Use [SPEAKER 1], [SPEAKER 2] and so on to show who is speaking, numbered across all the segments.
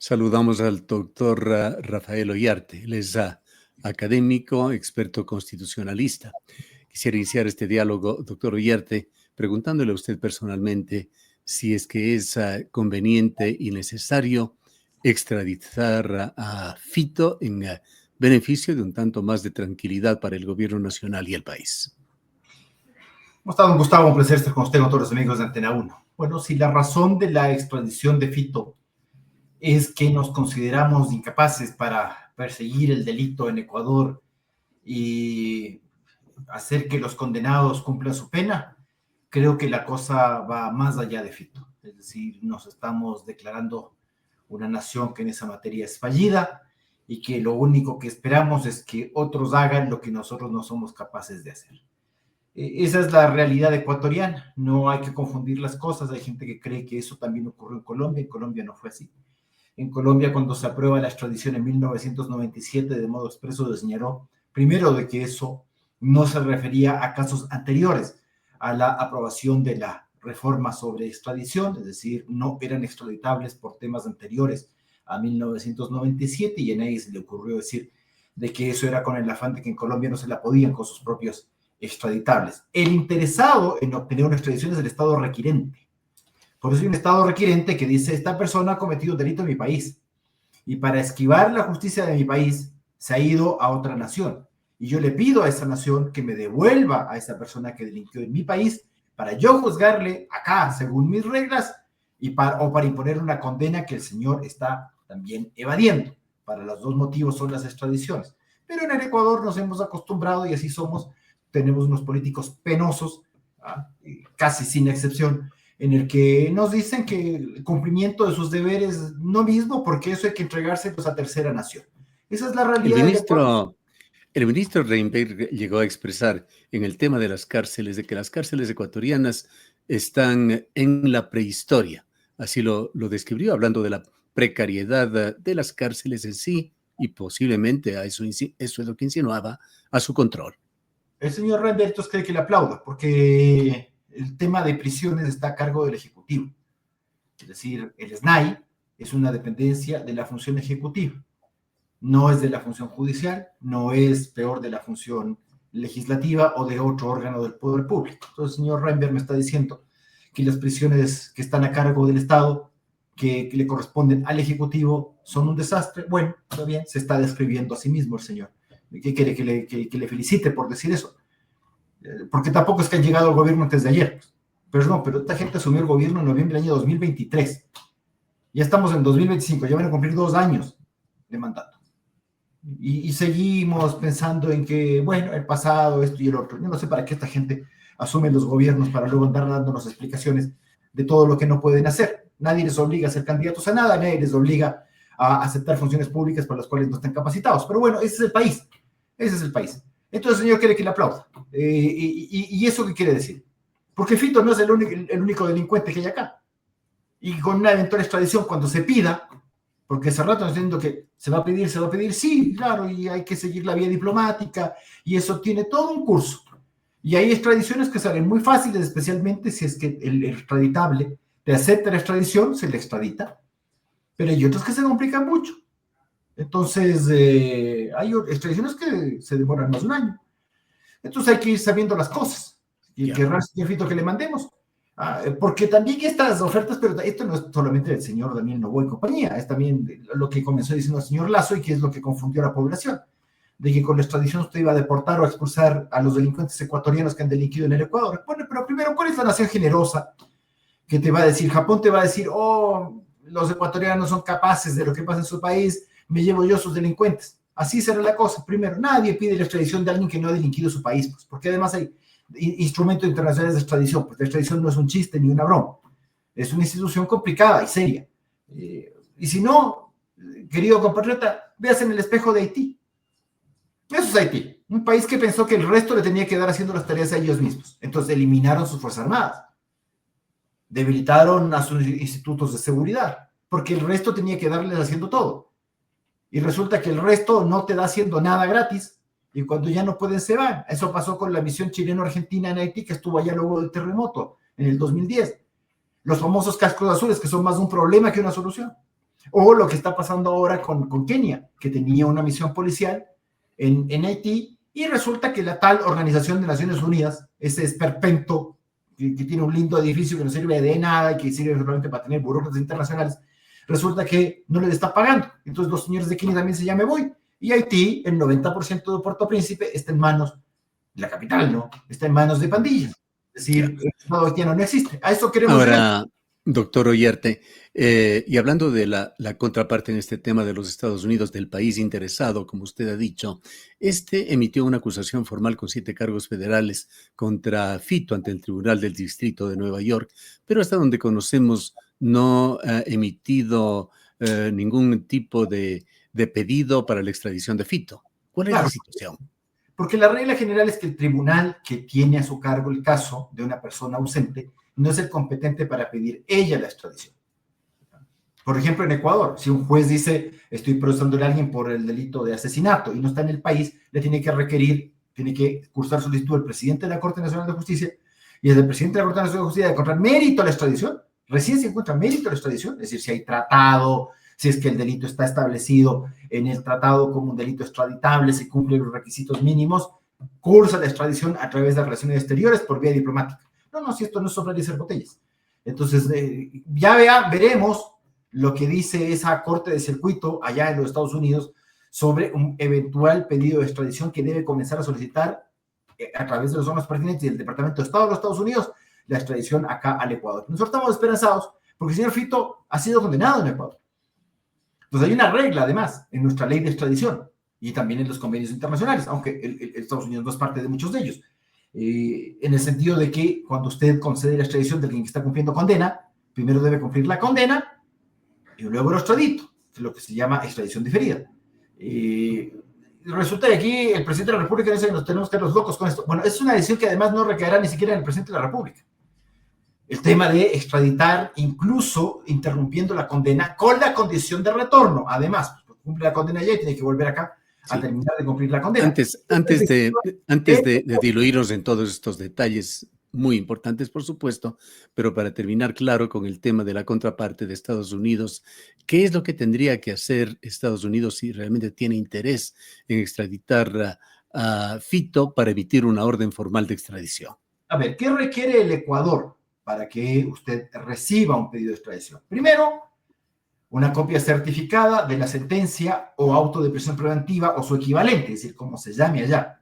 [SPEAKER 1] Saludamos al doctor Rafael Ollarte. Él es académico, experto constitucionalista. Quisiera iniciar este diálogo, doctor Ollarte, preguntándole a usted personalmente si es que es conveniente y necesario extraditar a Fito en beneficio de un tanto más de tranquilidad para el gobierno nacional y el país.
[SPEAKER 2] ¿Cómo está, don Gustavo? Un placer estar con usted, con todos los amigos de Antena 1. Bueno, si la razón de la extradición de Fito es que nos consideramos incapaces para perseguir el delito en Ecuador y hacer que los condenados cumplan su pena, creo que la cosa va más allá de Fito. Es decir, nos estamos declarando una nación que en esa materia es fallida y que lo único que esperamos es que otros hagan lo que nosotros no somos capaces de hacer. Esa es la realidad ecuatoriana, no hay que confundir las cosas. Hay gente que cree que eso también ocurrió en Colombia no fue así. En Colombia, cuando se aprueba la extradición en 1997, de modo expreso se señaló, primero, de que eso no se refería a casos anteriores a la aprobación de la reforma sobre extradición, es decir, no eran extraditables por temas anteriores a 1997, y a nadie se le ocurrió decir de que eso era con el afán de que en Colombia no se la podían con sus propios extraditables. El interesado en obtener una extradición es el Estado requirente. Por eso hay un Estado requirente que dice: esta persona ha cometido un delito en mi país y para esquivar la justicia de mi país se ha ido a otra nación, y yo le pido a esa nación que me devuelva a esa persona que delinquió en mi país para yo juzgarle acá según mis reglas o para imponer una condena que el señor está también evadiendo. Para los dos motivos son las extradiciones. Pero en el Ecuador nos hemos acostumbrado, y así somos. Tenemos unos políticos penosos, casi sin excepción, en el que nos dicen que el cumplimiento de sus deberes no mismo, porque eso hay que entregárselos a tercera nación. Esa es la realidad.
[SPEAKER 1] El ministro Reinberg llegó a expresar en el tema de las cárceles, de que las cárceles ecuatorianas están en la prehistoria. Así lo describió, hablando de la precariedad de las cárceles en sí, y posiblemente eso es lo que insinuaba, a su control.
[SPEAKER 2] El señor Reinberg cree que le aplauda, porque el tema de prisiones está a cargo del Ejecutivo. Es decir, el SNAI es una dependencia de la función ejecutiva. No es de la función judicial, no es peor de la función legislativa o de otro órgano del poder público. Entonces, el señor Reinberg me está diciendo que las prisiones que están a cargo del Estado, que le corresponden al Ejecutivo, son un desastre. Bueno, está bien, se está describiendo a sí mismo el señor. ¿Qué quiere? Que le felicite por decir eso. Porque tampoco es que han llegado al gobierno antes de ayer. Pero no, pero esta gente asumió el gobierno en noviembre del año 2023. Ya estamos en 2025, ya van a cumplir 2 años de mandato. Y seguimos pensando en que, bueno, el pasado, esto y el otro. Yo no sé para qué esta gente asume los gobiernos para luego andar dándonos explicaciones de todo lo que no pueden hacer. Nadie les obliga a ser candidatos a nada, nadie les obliga a aceptar funciones públicas para las cuales no están capacitados. Pero bueno, ese es el país. Ese es el país. Entonces el señor quiere que le aplauda. ¿Y eso qué quiere decir? Porque Fito no es el único delincuente que hay acá. Y con una eventual extradición, cuando se pida, porque hace rato nos diciendo que se va a pedir, sí, claro, y hay que seguir la vía diplomática, y eso tiene todo un curso. Y hay extradiciones que salen muy fáciles, especialmente si es que el extraditable te acepta la extradición, se le extradita. Pero hay otras que se complican mucho. Entonces, hay extradiciones que se demoran más de un año. Entonces hay que ir sabiendo las cosas. Y querrá el señor Fito que le mandemos. Porque también estas ofertas, pero esto no es solamente del señor Daniel Noboa y compañía, es también lo que comenzó diciendo el señor Lazo, y que es lo que confundió a la población, de que con la extradición usted iba a deportar o a expulsar a los delincuentes ecuatorianos que han delinquido en el Ecuador. Bueno, pero primero, ¿cuál es la nación generosa que te va a decir? Japón te va a decir: oh, los ecuatorianos son capaces de lo que pasa en su país, me llevo yo a sus delincuentes. Así será la cosa. Primero, nadie pide la extradición de alguien que no ha delinquido su país, pues, porque además hay instrumentos internacionales de extradición. Pues la extradición no es un chiste ni una broma, es una institución complicada y seria. Y si no, querido compatriota, véase en el espejo de Haití. Eso es Haití, un país que pensó que el resto le tenía que dar haciendo las tareas a ellos mismos. Entonces eliminaron sus fuerzas armadas, debilitaron a sus institutos de seguridad, porque el resto tenía que darles haciendo todo. Y resulta que el resto no te da haciendo nada gratis, y cuando ya no pueden se van. Eso pasó con la misión chileno-argentina en Haití, que estuvo allá luego del terremoto en el 2010. Los famosos cascos azules, que son más un problema que una solución. O lo que está pasando ahora con Kenia, que tenía una misión policial en Haití, y resulta que la tal Organización de Naciones Unidas, ese esperpento que tiene un lindo edificio que no sirve de nada y que sirve solamente para tener burócratas internacionales, resulta que no les está pagando. Entonces los señores de Kenia también se llaman voy. Y Haití, el 90% de Puerto Príncipe está en manos de la capital, ¿no? Está en manos de pandillas. Es decir, el Estado haitiano no existe. A eso queremos llegar.
[SPEAKER 1] Ahora, doctor Ollarte, y hablando de la contraparte en este tema de los Estados Unidos, del país interesado, como usted ha dicho, este emitió una acusación formal con 7 cargos federales contra Fito ante el Tribunal del Distrito de Nueva York, pero hasta donde conocemos no ha emitido ningún tipo de pedido para la extradición de Fito. ¿Cuál es la situación?
[SPEAKER 2] Porque la regla general es que el tribunal que tiene a su cargo el caso de una persona ausente no es el competente para pedir ella la extradición. Por ejemplo, en Ecuador, si un juez dice estoy procesando a alguien por el delito de asesinato y no está en el país, le tiene que requerir, tiene que cursar solicitud al presidente de la Corte Nacional de Justicia, y es el presidente de la Corte Nacional de Justicia de encontrar mérito a la extradición. Recién se encuentra mérito a la extradición, es decir, si hay tratado, si es que el delito está establecido en el tratado como un delito extraditable, si cumple los requisitos mínimos, cursa la extradición a través de relaciones exteriores por vía diplomática. No, si esto no es soplar y hacer botellas. Entonces, veremos lo que dice esa corte de circuito allá en los Estados Unidos sobre un eventual pedido de extradición que debe comenzar a solicitar a través de los órganos pertinentes y del Departamento de Estado de los Estados Unidos la extradición acá al Ecuador. Nosotros estamos esperanzados porque el señor Fito ha sido condenado en Ecuador. Entonces hay una regla además en nuestra ley de extradición y también en los convenios internacionales, aunque el Estados Unidos no es parte de muchos de ellos, en el sentido de que cuando usted concede la extradición de alguien que está cumpliendo condena, primero debe cumplir la condena y luego lo extradito, que es lo que se llama extradición diferida. Resulta que aquí el presidente de la República dice que nos tenemos que ir los locos con esto. Bueno, es una decisión que además no recaerá ni siquiera en el presidente de la República. El tema de extraditar, incluso interrumpiendo la condena, con la condición de retorno. Además, pues, cumple la condena ya y tiene que volver acá a terminar de cumplir la condena.
[SPEAKER 1] Antes de diluirnos en todos estos detalles muy importantes, por supuesto, pero para terminar claro con el tema de la contraparte de Estados Unidos, ¿qué es lo que tendría que hacer Estados Unidos si realmente tiene interés en extraditar a Fito para emitir una orden formal de extradición?
[SPEAKER 2] A ver, ¿qué requiere el Ecuador para que usted reciba un pedido de extradición? Primero, una copia certificada de la sentencia o auto de prisión preventiva o su equivalente, es decir, como se llame allá,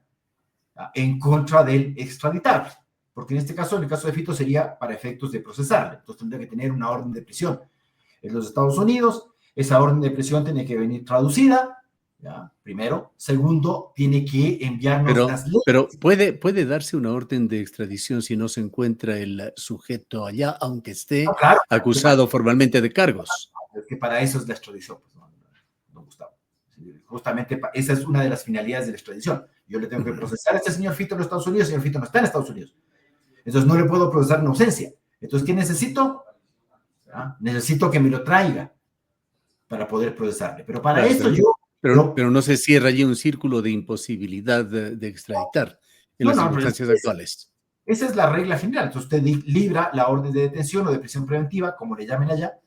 [SPEAKER 2] en contra del extraditable. Porque en este caso, en el caso de Fito, sería para efectos de procesarle. Entonces tendría que tener una orden de prisión en los Estados Unidos. Esa orden de prisión tiene que venir traducida, ¿ya? Primero. Segundo, tiene que enviarnos las leyes.
[SPEAKER 1] Pero puede darse una orden de extradición si no se encuentra el sujeto allá, aunque esté acusado formalmente de cargos.
[SPEAKER 2] Es que para eso es la extradición, pues, no Gustavo. Justamente esa es una de las finalidades de la extradición. Yo le tengo que procesar a este señor Fito en los Estados Unidos, el señor Fito no está en Estados Unidos. Entonces no le puedo procesar en ausencia. Entonces, ¿qué necesito? Necesito que me lo traiga para poder procesarle. Pero para esto
[SPEAKER 1] pero no se cierra allí un círculo de imposibilidad de extraditar en las circunstancias actuales.
[SPEAKER 2] Esa es la regla general. Entonces usted libra la orden de detención o de prisión preventiva, como le llamen allá,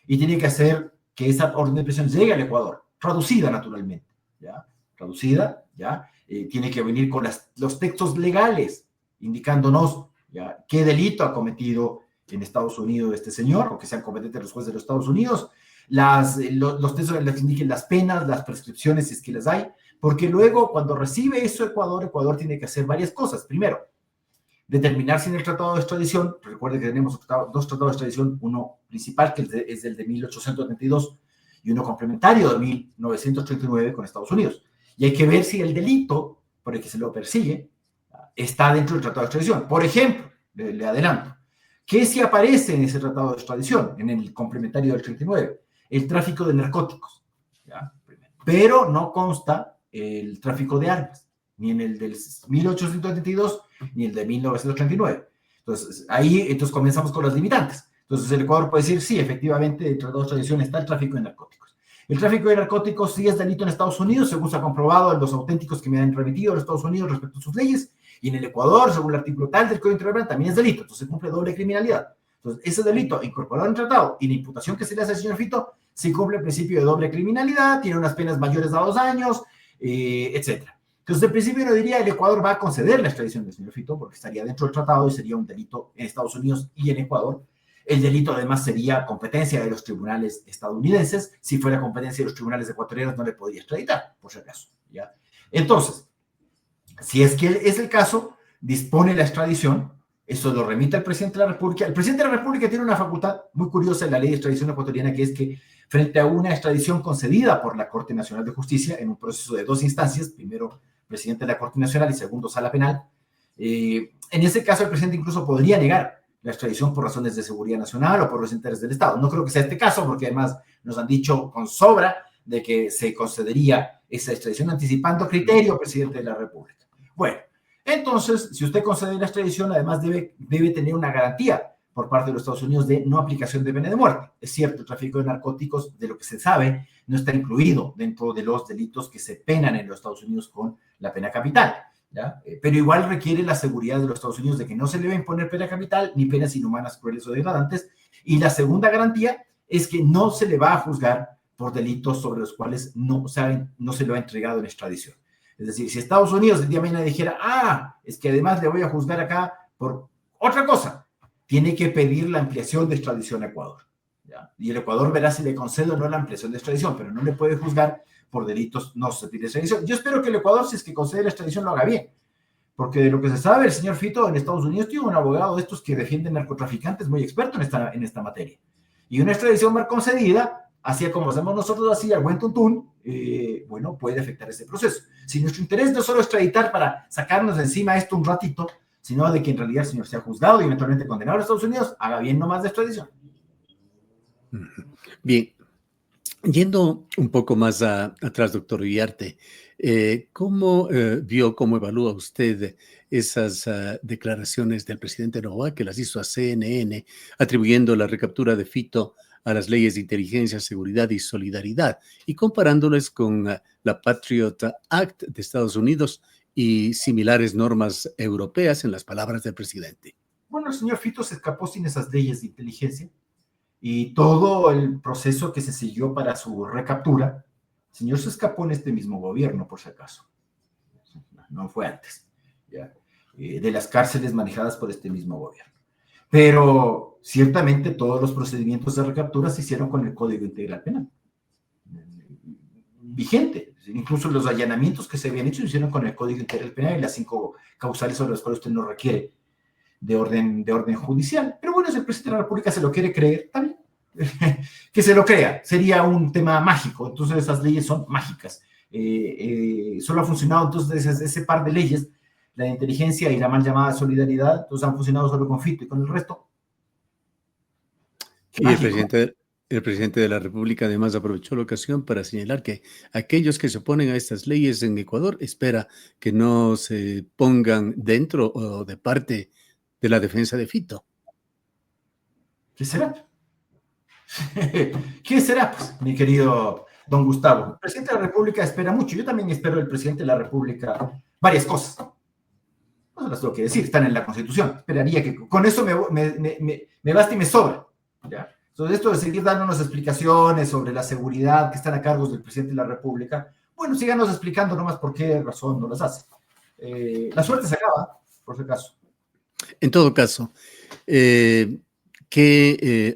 [SPEAKER 2] y tiene que hacer que esa orden de prisión llegue al Ecuador, traducida naturalmente, ¿ya? Traducida, ¿ya? Tiene que venir con los textos legales, indicándonos, ¿ya?, qué delito ha cometido en Estados Unidos este señor, o que sean competentes los jueces de los Estados Unidos, los textos les indiquen las penas, las prescripciones, si es que las hay, porque luego cuando recibe eso Ecuador tiene que hacer varias cosas. Primero, determinar si en el tratado de extradición, recuerde que tenemos dos tratados de extradición, uno principal que es el de 1832 y uno complementario de 1939 con Estados Unidos. Y hay que ver si el delito por el que se lo persigue está dentro del tratado de extradición. Por ejemplo, le adelanto, ¿qué si aparece en ese tratado de extradición, en el complementario del 39? El tráfico de narcóticos, ¿ya? Pero no consta el tráfico de armas, ni en el del 1832 ni el de 1939. Entonces, entonces comenzamos con las limitantes. Entonces, el Ecuador puede decir, sí, efectivamente, dentro de la extradición está el tráfico de narcóticos. El tráfico de narcóticos sí es delito en Estados Unidos, según se ha comprobado en los auténticos que me han remitido a los Estados Unidos respecto a sus leyes, y en el Ecuador, según el artículo tal del Código Internacional, también es delito. Entonces, se cumple doble criminalidad. Entonces, ese delito incorporado en el tratado y la imputación que se le hace al señor Fito si cumple el principio de doble criminalidad, tiene unas penas mayores a 2 años, etcétera. Entonces, en principio no diría el Ecuador va a conceder la extradición del señor Fito porque estaría dentro del tratado y sería un delito en Estados Unidos y en Ecuador. El delito además sería competencia de los tribunales estadounidenses. Si fuera competencia de los tribunales ecuatorianos no le podría extraditar, por si acaso. ¿Ya? Entonces, si es que es el caso, dispone la extradición, eso lo remite al presidente de la República. El presidente de la República tiene una facultad muy curiosa en la ley de extradición ecuatoriana, que es que frente a una extradición concedida por la Corte Nacional de Justicia en un proceso de 2 instancias, primero presidente de la Corte Nacional y segundo sala penal, en ese caso el presidente incluso podría negar la extradición por razones de seguridad nacional o por los intereses del Estado. No creo que sea este caso, porque además nos han dicho con sobra de que se concedería esa extradición anticipando criterio al presidente de la República. Bueno, entonces, si usted concede la extradición, además debe tener una garantía por parte de los Estados Unidos de no aplicación de pena de muerte. Es cierto, el tráfico de narcóticos, de lo que se sabe, no está incluido dentro de los delitos que se penan en los Estados Unidos con la pena capital, ¿ya? Pero igual requiere la seguridad de los Estados Unidos de que no se le va a imponer pena capital ni penas inhumanas, crueles o degradantes. Y la segunda garantía es que no se le va a juzgar por delitos sobre los cuales no se le ha entregado en extradición. Es decir, si Estados Unidos el día de mañana dijera, es que además le voy a juzgar acá por otra cosa, tiene que pedir la ampliación de extradición a Ecuador, ¿ya? Y el Ecuador verá si le concede o no la ampliación de extradición, pero no le puede juzgar por delitos no susceptibles de extradición. Yo espero que el Ecuador, si es que concede la extradición, lo haga bien, porque de lo que se sabe, el señor Fito en Estados Unidos tiene un abogado de estos que defienden narcotraficantes muy experto en esta materia. Y una extradición mal concedida, así como hacemos nosotros así al buen tuntún, bueno, puede afectar ese proceso. Si nuestro interés no es solo extraditar para sacarnos de encima esto un ratito, sino de que en realidad el señor sea juzgado y eventualmente condenado a los Estados Unidos, haga bien nomás de extradición.
[SPEAKER 1] Bien, yendo un poco más atrás, doctor Iriarte, ¿cómo cómo evalúa usted esas declaraciones del presidente Noboa que las hizo a CNN, atribuyendo la recaptura de Fito a las leyes de inteligencia, seguridad y solidaridad, y comparándoles con la Patriot Act de Estados Unidos y similares normas europeas, en las palabras del presidente?
[SPEAKER 2] Bueno, el señor Fito se escapó sin esas leyes de inteligencia y todo el proceso que se siguió para su recaptura, el señor se escapó en este mismo gobierno, por si acaso. No fue antes, ¿ya? De las cárceles manejadas por este mismo gobierno. Pero ciertamente todos los procedimientos de recaptura se hicieron con el Código Integral Penal vigente. Incluso los allanamientos que se habían hecho se hicieron con el Código Integral Penal y las 5 causales sobre las cuales usted no requiere de orden judicial. Pero bueno, si el presidente de la República se lo quiere creer, también que se lo crea. Sería un tema mágico. Entonces esas leyes son mágicas. Solo ha funcionado entonces ese par de leyes, la de inteligencia y la mal llamada solidaridad, entonces han funcionado solo con Fito y con el resto.
[SPEAKER 1] Y el presidente de la República además aprovechó la ocasión para señalar que aquellos que se oponen a estas leyes en Ecuador espera que no se pongan dentro o de parte de la defensa de Fito.
[SPEAKER 2] ¿Qué será? ¿Qué será, pues, mi querido don Gustavo? El presidente de la República espera mucho. Yo también espero del presidente de la República varias cosas. No las tengo que decir, están en la Constitución. Esperaría que con eso me basta y me sobra, ¿ya? Entonces, esto de seguir dándonos explicaciones sobre la seguridad que están a cargo del presidente de la República, bueno, síganos explicando nomás por qué razón no las hace. La suerte se acaba, por si acaso.
[SPEAKER 1] En todo caso, ¿qué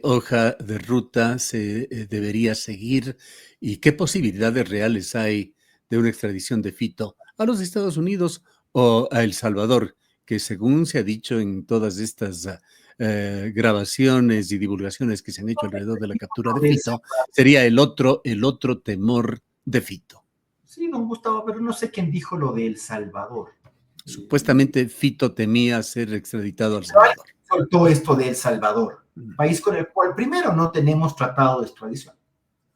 [SPEAKER 1] hoja de ruta se debería seguir y qué posibilidades reales hay de una extradición de Fito a los Estados Unidos o a El Salvador, que según se ha dicho en todas estas grabaciones y divulgaciones que se han hecho alrededor de la captura de Fito, sería el otro temor de Fito?
[SPEAKER 2] Sí, don Gustavo, pero no sé quién dijo lo de El Salvador.
[SPEAKER 1] Supuestamente Fito temía ser extraditado a El Salvador.
[SPEAKER 2] Soltó esto de El Salvador, país con el cual primero no tenemos tratado de extradición.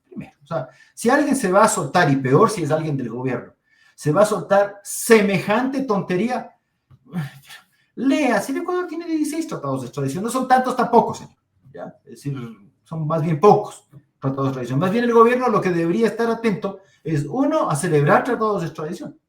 [SPEAKER 2] Primero, o sea, si alguien se va a soltar, y peor si es alguien del gobierno, se va a soltar semejante tontería, lea, si el Ecuador tiene 16 tratados de extradición, no son tantos tampoco, señor, ¿ya? Es decir, son más bien pocos tratados de extradición. Más bien el gobierno lo que debería estar atento es, uno, a celebrar tratados de extradición,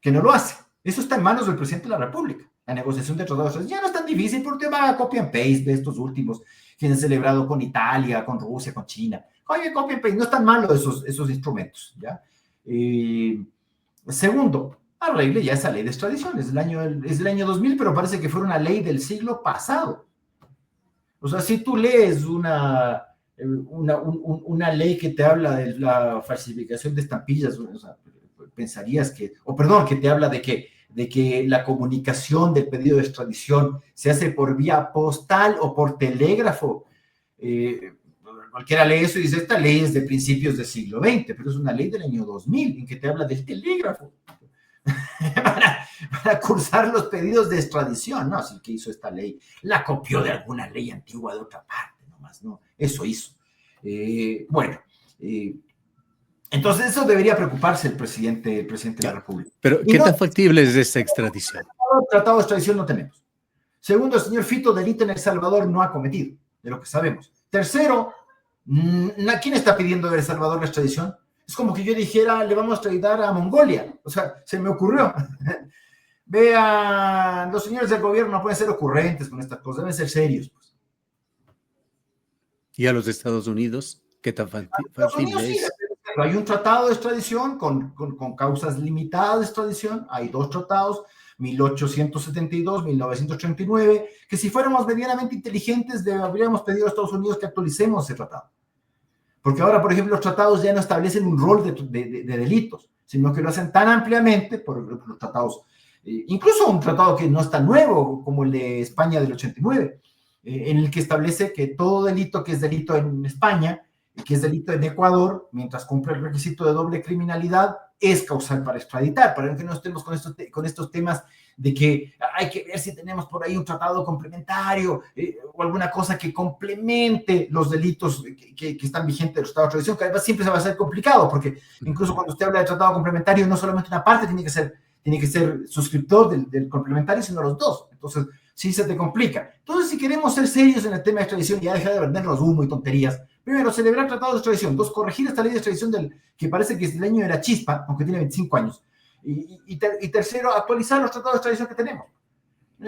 [SPEAKER 2] que no lo hace. Eso está en manos del presidente de la República. La negociación de tratados de extradición ya no es tan difícil porque va a copy and paste de estos últimos que han celebrado con Italia, con Rusia, con China. Oye, copia, no es tan malo esos instrumentos, ¿ya? Segundo, arregle ya esa ley de extradición, es del año 2000, pero parece que fue una ley del siglo pasado. O sea, si tú lees una ley que te habla de la falsificación de estampillas, o sea, pensarías que, que te habla de que la comunicación del pedido de extradición se hace por vía postal o por telégrafo. Cualquiera lee eso y dice, esta ley es de principios del siglo XX, pero es una ley del año 2000 en que te habla del telégrafo para cursar los pedidos de extradición. No, así que hizo esta ley, la copió de alguna ley antigua de otra parte, nomás, no, eso hizo. Entonces eso debería preocuparse el presidente de la República.
[SPEAKER 1] Pero, ¿qué tan factible es esta extradición?
[SPEAKER 2] Tratado de extradición no tenemos. Segundo, el señor Fito delito en El Salvador no ha cometido, de lo que sabemos. Tercero, ¿quién está pidiendo de El Salvador la extradición? Es como que yo dijera, le vamos a extraditar a Mongolia. O sea, se me ocurrió. Vean, los señores del gobierno no pueden ser ocurrentes con estas cosas, deben ser serios. Pues.
[SPEAKER 1] ¿Y a los Estados Unidos? ¿Qué tan factible es?
[SPEAKER 2] Sí, hay un tratado de extradición con causas limitadas de extradición. Hay dos tratados, 1872, 1939, que si fuéramos medianamente inteligentes, habríamos pedido a Estados Unidos que actualicemos ese tratado. Porque ahora, por ejemplo, los tratados ya no establecen un rol de delitos, sino que lo hacen tan ampliamente, por los tratados, incluso un tratado que no es tan nuevo como el de España del 89, en el que establece que todo delito que es delito en España y que es delito en Ecuador, mientras cumple el requisito de doble criminalidad, es causal para extraditar, para que no estemos con estos temas de que hay que ver si tenemos por ahí un tratado complementario o alguna cosa que complemente los delitos que están vigentes de los tratados de extradición, que además siempre se va a hacer complicado, porque incluso cuando usted habla de tratado complementario, no solamente una parte tiene que ser suscriptor del complementario, sino los dos. Entonces, sí se te complica. Entonces, si queremos ser serios en el tema de extradición y ya dejar de vendernos humo y tonterías, primero, celebrar tratados de extradición. Dos, corregir esta ley de extradición que parece que es del año de la chispa, aunque tiene 25 años. Y tercero, actualizar los tratados de extradición que tenemos.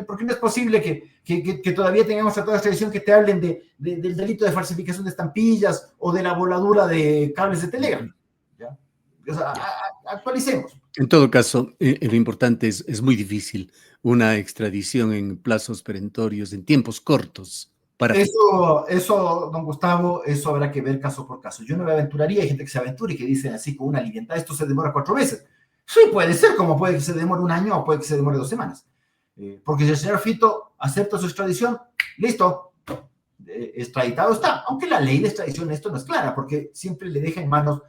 [SPEAKER 2] Porque no es posible que todavía tengamos tratados de extradición que te hablen del delito de falsificación de estampillas o de la voladura de cables de telégrafo. ¿Ya? O sea, actualicemos.
[SPEAKER 1] En todo caso, lo importante es muy difícil una extradición en plazos perentorios, en tiempos cortos.
[SPEAKER 2] Eso, don Gustavo, eso habrá que ver caso por caso. Yo no me aventuraría, hay gente que se aventura y que dice así con una liviandad, esto se demora 4 meses. Sí, puede ser, como puede que se demore 1 año o puede que se demore 2 semanas. Porque si el señor Fito acepta su extradición, listo, extraditado está. Aunque la ley de extradición esto no es clara, porque siempre le deja en manos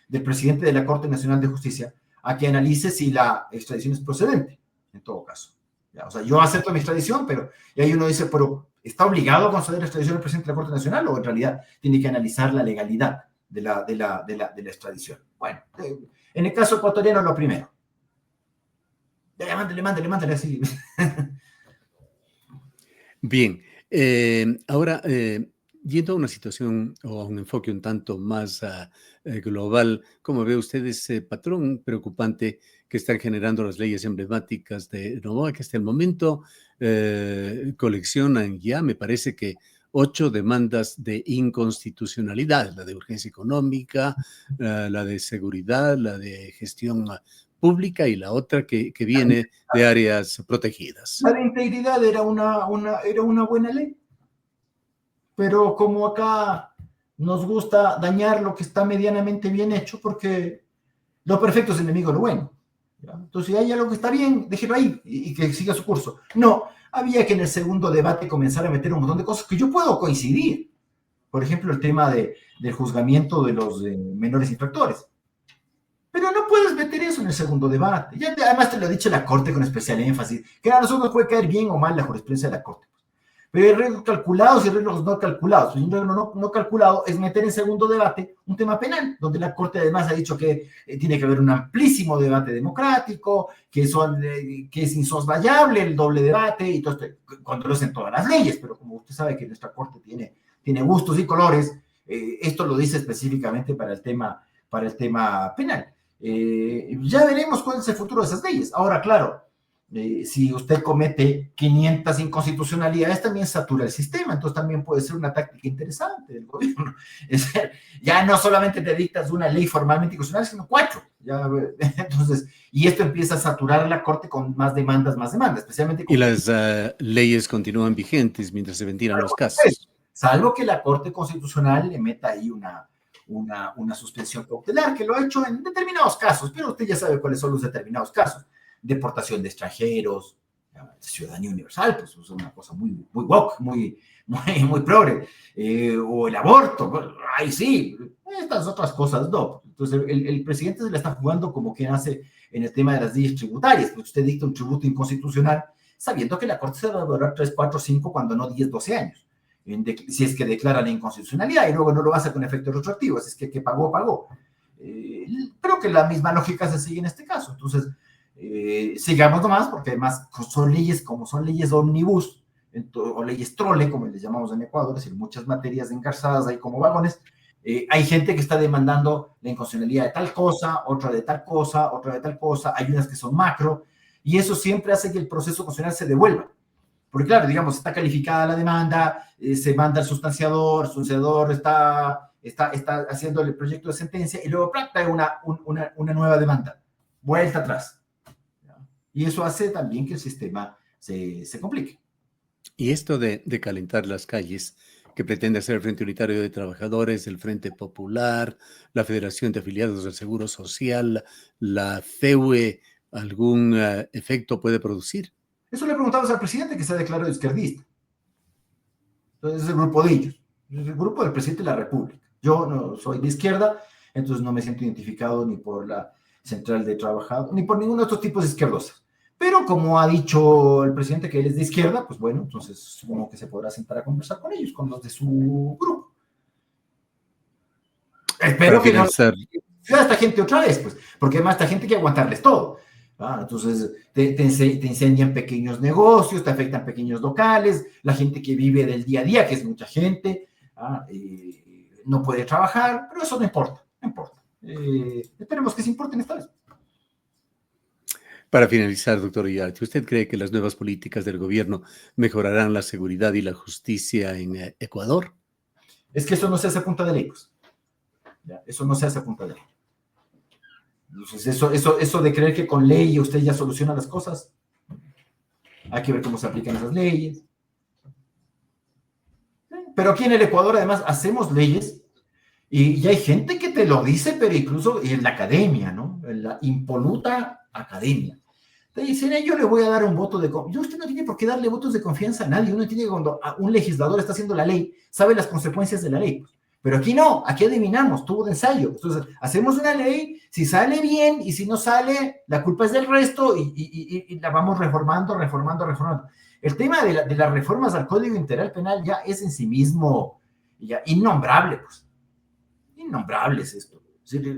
[SPEAKER 2] del presidente de la Corte Nacional de Justicia a que analice si la extradición es procedente, en todo caso. ¿Ya? O sea, yo acepto mi extradición, pero y ahí uno dice, pero ¿está obligado a conceder la extradición al presidente de la Corte Nacional o en realidad tiene que analizar la legalidad de la extradición? Bueno, en el caso ecuatoriano lo primero. Mándale así.
[SPEAKER 1] Bien, ahora yendo a una situación o a un enfoque un tanto más global, ¿cómo ve usted ese patrón preocupante que están generando las leyes emblemáticas de Noboa, que hasta el momento coleccionan ya, me parece que 8 demandas de inconstitucionalidad, la de urgencia económica, la de seguridad, la de gestión pública y la otra que viene de áreas protegidas?
[SPEAKER 2] La de integridad era una buena ley, pero como acá nos gusta dañar lo que está medianamente bien hecho, porque lo perfecto es enemigo de lo bueno. ¿Ya? Entonces, si hay algo que está bien, déjelo ahí y que siga su curso. No, había que en el segundo debate comenzar a meter un montón de cosas que yo puedo coincidir. Por ejemplo, el tema del juzgamiento de los menores infractores. Pero no puedes meter eso en el segundo debate. Ya, además te lo ha dicho la Corte con especial énfasis, que a nosotros puede caer bien o mal la jurisprudencia de la Corte. Pero hay riesgos calculados y riesgos no calculados. Y un riesgo no calculado es meter en segundo debate un tema penal, donde la Corte además ha dicho que tiene que haber un amplísimo debate democrático, que es insoslayable el doble debate, y todo esto, cuando lo hacen todas las leyes. Pero como usted sabe que nuestra Corte tiene gustos y colores, esto lo dice específicamente para el tema penal. Ya veremos cuál es el futuro de esas leyes. Ahora, claro, Si usted comete 500 inconstitucionalidades, también satura el sistema, entonces también puede ser una táctica interesante del gobierno. Es decir, ya no solamente te dictas una ley formalmente inconstitucional, sino 4. Ya, entonces, y esto empieza a saturar a la Corte con más demandas, especialmente con...
[SPEAKER 1] Y las leyes continúan vigentes mientras se ventilan los casos.
[SPEAKER 2] Salvo que la Corte Constitucional le meta ahí una suspensión cautelar, que lo ha hecho en determinados casos, pero usted ya sabe cuáles son los determinados casos. Deportación de extranjeros, ciudadanía universal, pues es una cosa muy woke, muy progre, o el aborto, ahí sí, estas otras cosas no. Entonces el presidente se la está jugando como quien hace en el tema de las leyes tributarias, pues usted dicta un tributo inconstitucional sabiendo que la Corte se va a durar 3, 4, 5, cuando no 10, 12 años, si es que declara la inconstitucionalidad y luego no lo hace con efecto retroactivo, si es que pagó. Creo que la misma lógica se sigue en este caso, entonces sigamos nomás, porque además son leyes como son leyes ómnibus o leyes trole, como les llamamos en Ecuador, es decir, muchas materias engarzadas ahí como vagones. Hay gente que está demandando la inconstitucionalidad de tal cosa, otra de tal cosa, otra de tal cosa, hay unas que son macro, y eso siempre hace que el proceso constitucional se devuelva. Porque claro, digamos, está calificada la demanda, se manda al sustanciador, el sustanciador está haciendo el proyecto de sentencia, y luego trae una nueva demanda, vuelta atrás. Y eso hace también que el sistema se complique.
[SPEAKER 1] Y esto de calentar las calles, que pretende hacer el Frente Unitario de Trabajadores, el Frente Popular, la Federación de Afiliados del Seguro Social, la FEUE, ¿algún efecto puede producir?
[SPEAKER 2] Eso le preguntamos al presidente, que se ha declarado izquierdista. Entonces es el grupo de ellos, es el grupo del presidente de la República. Yo no soy de izquierda, entonces no me siento identificado ni por la Central de Trabajadores, ni por ninguno de estos tipos de izquierdosos. Pero como ha dicho el presidente que él es de izquierda, pues bueno, entonces supongo que se podrá sentar a conversar con ellos, con los de su grupo. Espero que no a esta gente otra vez, pues, porque además esta gente hay que aguantarles todo. Entonces te incendian pequeños negocios, te afectan pequeños locales, la gente que vive del día a día, que es mucha gente, no puede trabajar, pero eso no importa. Esperemos que se importen esta vez.
[SPEAKER 1] Para finalizar, doctor Ugarte, ¿usted cree que las nuevas políticas del gobierno mejorarán la seguridad y la justicia en Ecuador?
[SPEAKER 2] Es que eso no se hace a punta de ley, pues. Eso no se hace a punta de ley. Entonces, eso de creer que con ley usted ya soluciona las cosas, hay que ver cómo se aplican esas leyes. Pero aquí en el Ecuador, además, hacemos leyes y hay gente que te lo dice, pero incluso en la academia, ¿no? En la impoluta academia. Te dicen, yo le voy a dar un voto de confianza. Usted no tiene por qué darle votos de confianza a nadie. Uno tiene que, cuando un legislador está haciendo la ley, sabe las consecuencias de la ley. Pero aquí no, aquí adivinamos, tuvo de ensayo. Entonces, hacemos una ley, si sale bien y si no sale, la culpa es del resto y la vamos reformando. El tema de las reformas al Código Integral Penal ya es en sí mismo ya innombrable, pues. Innombrable es esto.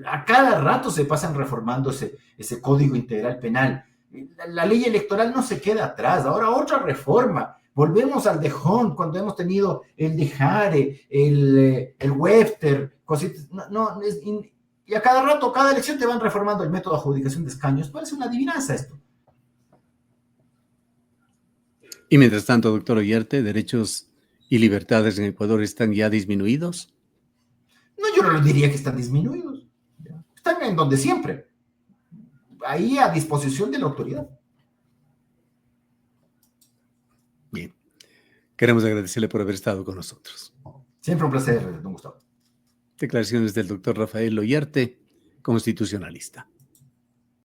[SPEAKER 2] A cada rato se pasan reformando ese Código Integral Penal. La ley electoral no se queda atrás, ahora otra reforma. Volvemos al de Hunt, cuando hemos tenido el de Jare, el Webster, cositas. Y a cada rato, cada elección te van reformando el método de adjudicación de escaños. Parece una adivinanza esto.
[SPEAKER 1] Y mientras tanto, doctor Ugarte, ¿derechos y libertades en Ecuador están ya disminuidos?
[SPEAKER 2] No, yo no lo diría que están disminuidos. Están en donde siempre. Ahí a disposición de la autoridad.
[SPEAKER 1] Bien. Queremos agradecerle por haber estado con nosotros.
[SPEAKER 2] Siempre un placer, don Gustavo.
[SPEAKER 1] Declaraciones del doctor Rafael Ugarte, constitucionalista.